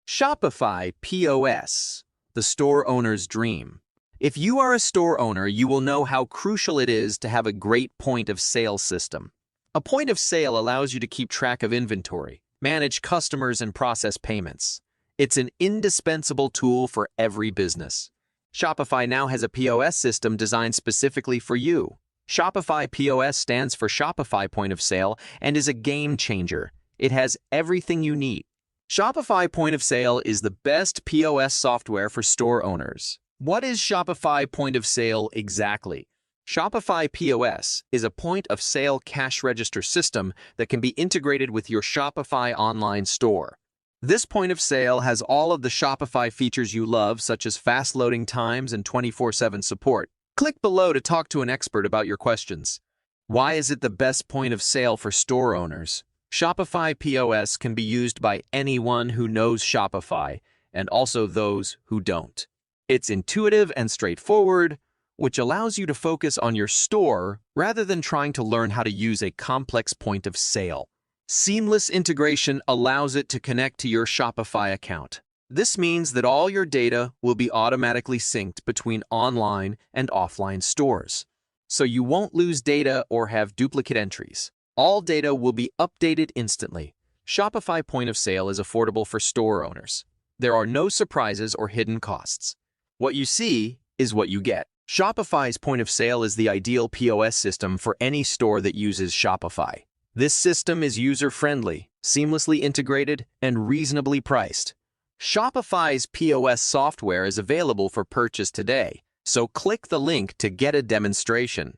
Shopify POS, the store owner's dream. If you are a store owner, you will know how crucial it is to have a great point of sale system. A point of sale allows you to keep track of inventory, manage customers, and process payments. It's an indispensable tool for every business. Shopify now has a POS system designed specifically for you. Shopify POS stands for Shopify Point of Sale and is a game changer. It has everything you need. Shopify Point of Sale is the best POS software for store owners. What is Shopify Point of Sale exactly? Shopify POS is a point of sale cash register system that can be integrated with your Shopify online store. This point of sale has all of the Shopify features you love, such as fast loading times and 24/7 support. Click below to talk to an expert about your questions. Why is it the best point of sale for store owners? Shopify POS can be used by anyone who knows Shopify and also those who don't. It's intuitive and straightforward, which allows you to focus on your store rather than trying to learn how to use a complex point of sale. Seamless integration allows it to connect to your Shopify account. This means that all your data will be automatically synced between online and offline stores, so you won't lose data or have duplicate entries. All data will be updated instantly. Shopify Point of Sale is affordable for store owners. There are no surprises or hidden costs. What you see is what you get. Shopify's Point of Sale is the ideal POS system for any store that uses Shopify. This system is user-friendly, seamlessly integrated, and reasonably priced. Shopify's POS software is available for purchase today, so click the link to get a demonstration.